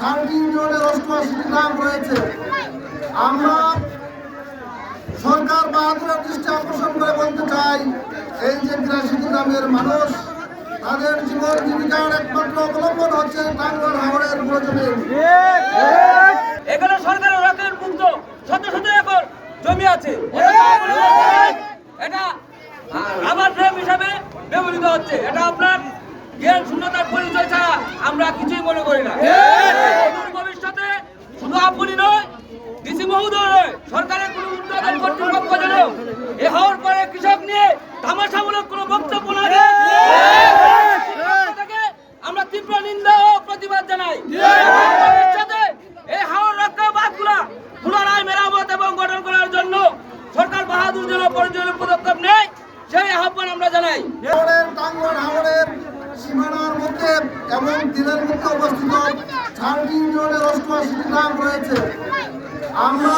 6টি ইউনিয়নের 88টি গ্রাম রয়েছে। আমরা সরকার বাহাদুরের দৃষ্টি আকর্ষণ করে বলতে চাই, এই যে ৮৩টি গ্রামের মানুষ, তাদের জীবন জীবিকার একমাত্র অবলম্বন হচ্ছে টাঙ্গর হাওড়ের প্রয়োজনে। এখানে সরকারের রকেট মুক্ত শত শত একর জমি আছে, এটা রাবার ড্যাম হিসাবে ব্যবহৃত হচ্ছে। এটা আপনার জ্ঞান শূন্যতার পরিচয় ছাড়া আমরা কিছুই মনে করি না। ভবিষ্যতে শুধু আপনি নয়, ডিসি মহোদয় নয়, সরকারের কোনো উন্নয়ন কর্তৃপক্ষ যেন এ হওয়ার পরে কৃষক নিয়ে তামাশামূলক কোনো বক্তব্য না দেয়, আমরা তীব্র নিন্দা ও প্রতিবাদ জানাই। ভবিষ্যতে এই হাওর রক্ষা বাঁধগুলা পুনরায় মেরামত এবং গঠন করার জন্য সরকার বাহাদুর যেন প্রয়োজনীয় পদক্ষেপ নেয়, সেই আহ্বান আমরা জানাই। টাঙ্গর হাওড়ের সীমানার মধ্যে এবং দিনের মধ্যে অবস্থিত 6টি ইউনিয়নের 88টি গ্রাম রয়েছে। আমরা